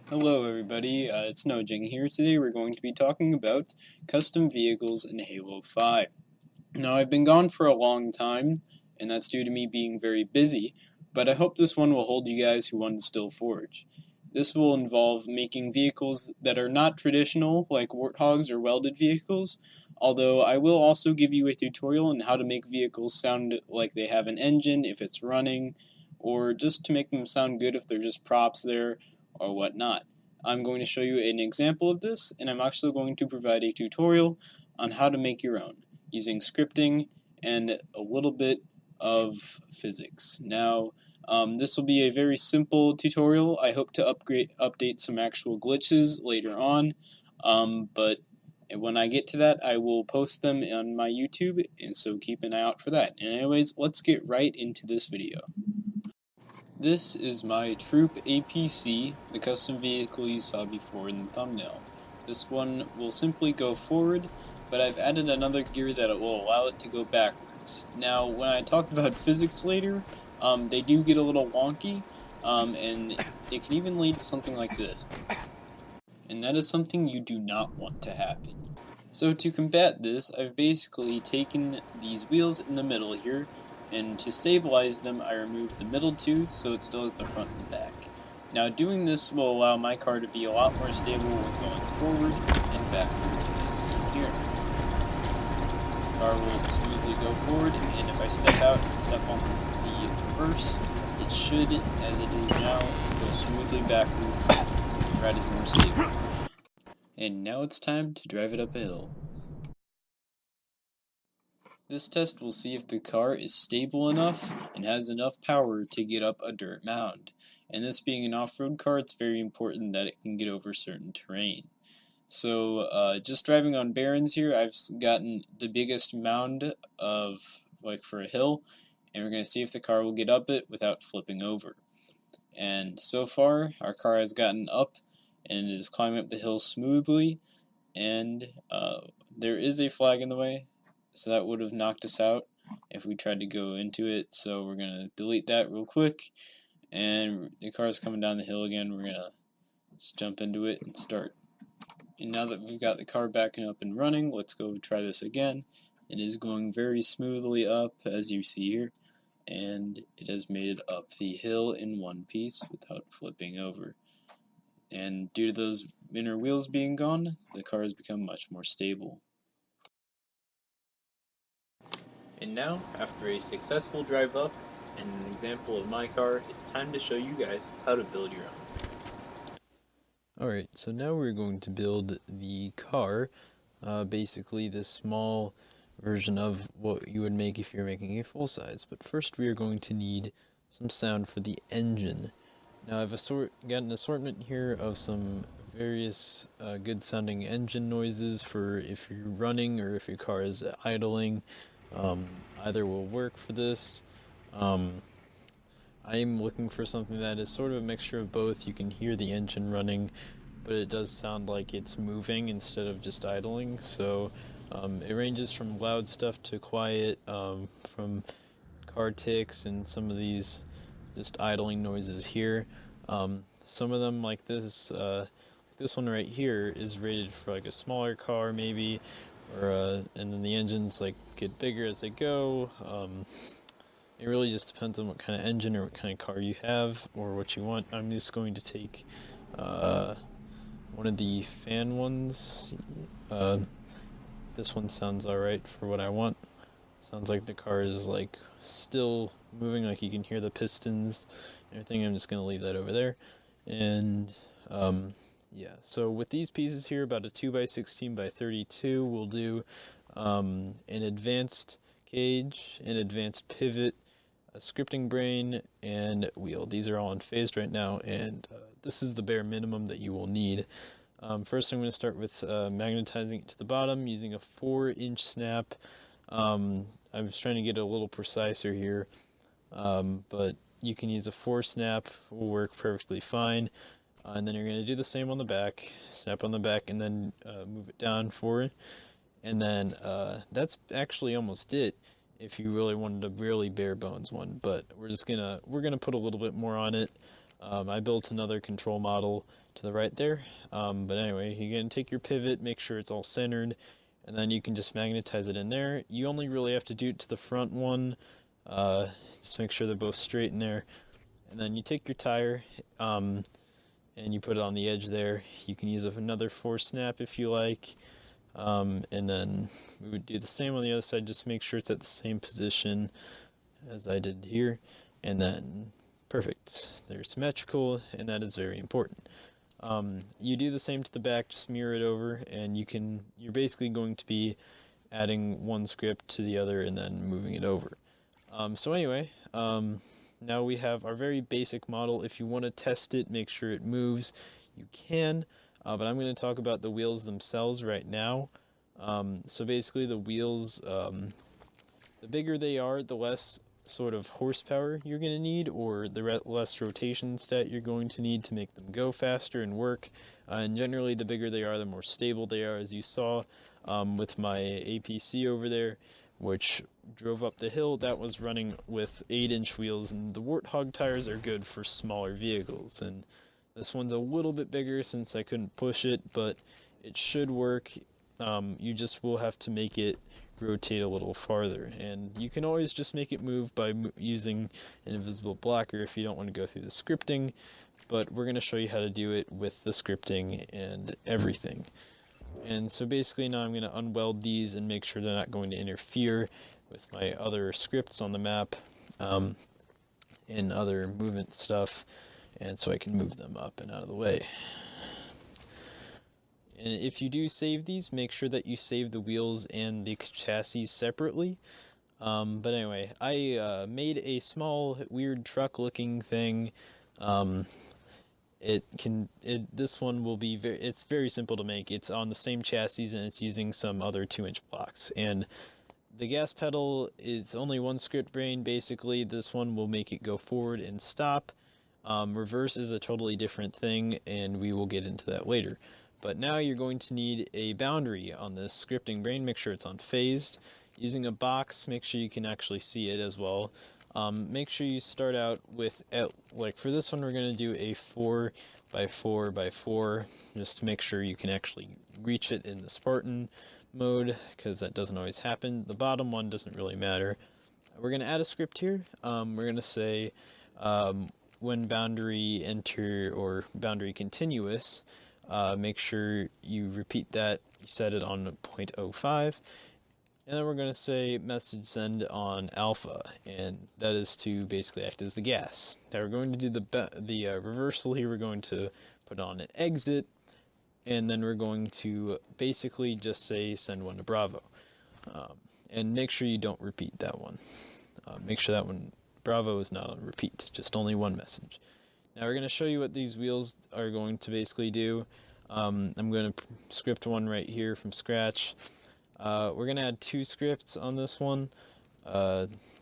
Hello everybody, it's Nojing here. Today we're going to be talking about custom vehicles in Halo 5. Now I've been gone for a long time, and that's due to me being very busy, but I hope this one will hold you guys who want to still forge. This will involve making vehicles that are not traditional, like warthogs or welded vehicles, although I will also give you a tutorial on how to make vehicles sound like they have an engine if it's running, or just to make them sound good if they're just props there, or whatnot. I'm going to show you an example of this, and I'm actually going to provide a tutorial on how to make your own, using scripting and a little bit of physics. Now, this will be a very simple tutorial. I hope to update some actual glitches later on, but when I get to that, I will post them on my YouTube, and so keep an eye out for that. And anyways, let's get right into this video. This is my Troop APC, the custom vehicle you saw before in the thumbnail. This one will simply go forward, but I've added another gear that will allow it to go backwards. Now, when I talk about physics later, they do get a little wonky, and it can even lead to something like this. And that is something you do not want to happen. So to combat this, I've basically taken these wheels in the middle here, and to stabilize them I removed the middle two so it's still at the front and the back. Now doing this will allow my car to be a lot more stable when going forward and backward, as seen here. The car will smoothly go forward, and if I step out and step on the reverse, it should, as it is now, go smoothly backwards so the ride is more stable. And now it's time to drive it up a hill. This test will see if the car is stable enough and has enough power to get up a dirt mound. And this being an off-road car, it's very important that it can get over certain terrain. So just driving on barrens here, I've gotten the biggest mound of, like, for a hill, and we're going to see if the car will get up it without flipping over. And so far, our car has gotten up and is climbing up the hill smoothly, and there is a flag in the way, so that would have knocked us out if we tried to go into it. So we're going to delete that real quick, and the car's coming down the hill again. We're going to just jump into it and start. And now that we've got the car back up and running, let's go try this again. It is going very smoothly up, as you see here, and it has made it up the hill in one piece without flipping over. And due to those inner wheels being gone, the car has become much more stable. And now, after a successful drive up and an example of my car, it's time to show you guys how to build your own. Alright, so now we're going to build the car, basically this small version of what you would make if you're making a full size. But first we are going to need some sound for the engine. Now I've got an assortment here of some various good sounding engine noises for if you're running or if your car is idling. Either will work for this. I'm looking for something that is sort of a mixture of both. You can hear the engine running, but it does sound like it's moving instead of just idling. So it ranges from loud stuff to quiet, from car ticks and some of these just idling noises here. Some of them, like this one right here, is rated for like a smaller car maybe, or and then the engines like get bigger as they go. It really just depends on what kind of engine or what kind of car you have or what you want. I'm just going to take one of the fan ones. This one sounds alright for what I want. Sounds like the car is like still moving, like you can hear the pistons and everything. I'm just going to leave that over there. And yeah, so with these pieces here, about a 2x16 by 32, we'll do an advanced cage, an advanced pivot, a scripting brain, and wheel. These are all unphased right now, and this is the bare minimum that you will need. First I'm going to start with magnetizing it to the bottom using a 4-inch snap. I was trying to get a little preciser here, but you can use a 4 snap, will work perfectly fine. And then you're going to do the same on the back, snap on the back, and then move it down forward. And then that's actually almost it if you really wanted a really bare bones one, but we're gonna put a little bit more on it. I built another control model to the right there. But anyway, you're going to take your pivot, make sure it's all centered, and then you can just magnetize it in there. You only really have to do it to the front one. Just make sure they're both straight in there. And then you take your tire, and you put it on the edge there. You can use another force snap if you like. And then we would do the same on the other side, just make sure it's at the same position as I did here. And then, perfect. They're symmetrical, and that is very important. You do the same to the back, just mirror it over, and you're basically going to be adding one script to the other and then moving it over. So anyway, now we have our very basic model. If you want to test it, make sure it moves, you can, but I'm going to talk about the wheels themselves right now. So basically the wheels, the bigger they are, the less sort of horsepower you're going to need, or the less rotation stat you're going to need to make them go faster and work. And generally the bigger they are, the more stable they are, as you saw with my APC over there, which drove up the hill. That was running with 8-inch wheels, and the Warthog tires are good for smaller vehicles. And this one's a little bit bigger since I couldn't push it, but it should work. You just will have to make it rotate a little farther, and you can always just make it move by using an invisible blocker if you don't want to go through the scripting, but we're going to show you how to do it with the scripting and everything. And so basically now I'm going to unweld these and make sure they're not going to interfere with my other scripts on the map and other movement stuff, and so I can move them up and out of the way. And if you do save these, make sure that you save the wheels and the chassis separately. But anyway, I made a small weird truck looking thing. This one will be it's very simple to make. It's on the same chassis and it's using some other 2-inch blocks. And the gas pedal is only one script brain. Basically, this one will make it go forward and stop. Reverse is a totally different thing, and we will get into that later. But now you're going to need a boundary on this scripting brain. Make sure it's unphased. Using a box, make sure you can actually see it as well. Make sure you start out with, like for this one, we're going to do a 4x4x4, just to make sure you can actually reach it in the Spartan mode, because that doesn't always happen. The bottom one doesn't really matter. We're going to add a script here. We're going to say when boundary enter or boundary continuous, make sure you repeat that, you set it on 0.05, and then we're going to say message send on alpha, and that is to basically act as the gas. Now we're going to do the reversal here. We're going to put on an exit, and then we're going to basically just say send one to Bravo, and make sure you don't repeat that one. Make sure that one, Bravo, is not on repeat, just only one message. Now we're going to show you what these wheels are going to basically do. I'm going to script one right here from scratch. We're going to add 2 scripts on this one.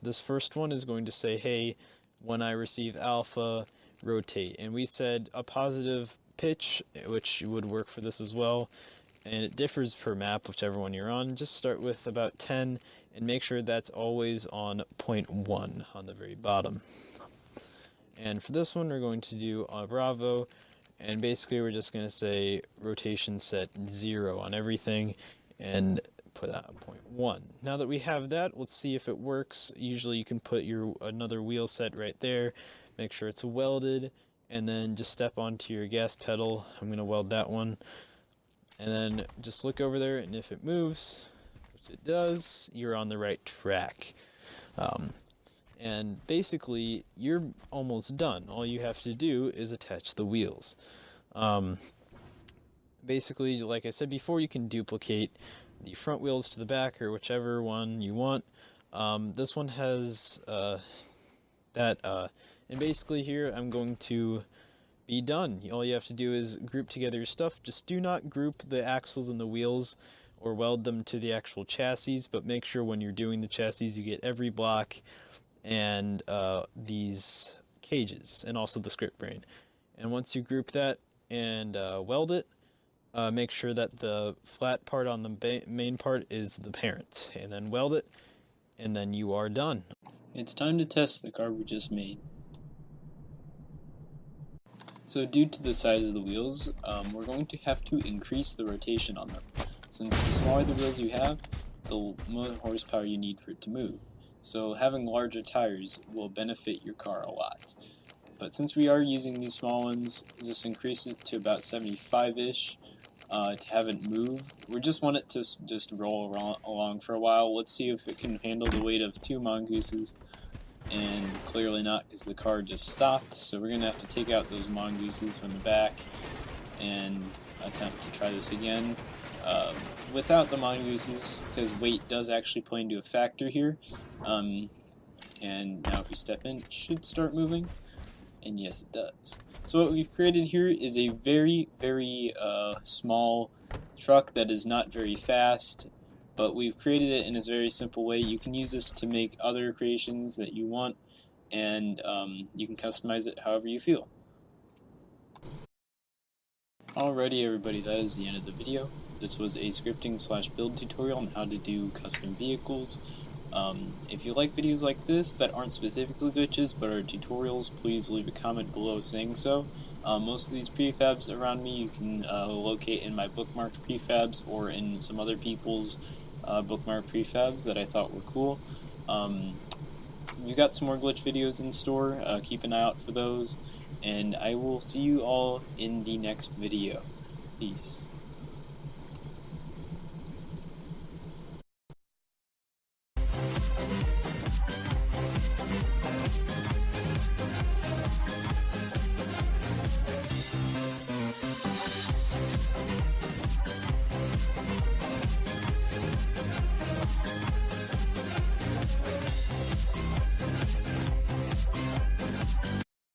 This first one is going to say, hey, when I receive alpha, rotate. And we said a positive pitch, which would work for this as well. And it differs per map, whichever one you're on. Just start with about 10 and make sure that's always on 0.1 on the very bottom. And for this one, we're going to do a Bravo, and basically we're just going to say rotation set 0 on everything and put that on 0.1. Now that we have that, let's see if it works. Usually you can put another wheel set right there, make sure it's welded, and then just step onto your gas pedal. I'm going to weld that one, and then just look over there, and if it moves, which it does, you're on the right track. And basically, you're almost done. All you have to do is attach the wheels. Basically, like I said before, you can duplicate the front wheels to the back or whichever one you want. This one has and basically here I'm going to be done. All you have to do is group together your stuff. Just do not group the axles and the wheels or weld them to the actual chassis, but make sure when you're doing the chassis you get every block and these cages, and also the script brain. And once you group that and weld it, make sure that the flat part on the main part is the parent, and then weld it, and then you are done. It's time to test the car we just made. So due to the size of the wheels, we're going to have to increase the rotation on them. Since the smaller the wheels you have, the more horsepower you need for it to move. So having larger tires will benefit your car a lot. But since we are using these small ones, just increase it to about 75-ish to have it move. We just want it to just roll along for a while. Let's see if it can handle the weight of 2 mongooses. And clearly not, because the car just stopped. So we're going to have to take out those mongooses from the back and attempt to try this again without the mongooses, because weight does actually play into a factor here. And now if we step in, it should start moving. And yes, it does. So what we've created here is a very, very small truck that is not very fast, but we've created it in a very simple way. You can use this to make other creations that you want, and you can customize it however you feel. Alrighty everybody, that is the end of the video. This was a scripting/build tutorial on how to do custom vehicles. If you like videos like this that aren't specifically glitches but are tutorials, please leave a comment below saying so. Most of these prefabs around me you can locate in my bookmarked prefabs or in some other people's bookmarked prefabs that I thought were cool. We've got some more glitch videos in store, keep an eye out for those, and I will see you all in the next video. Peace.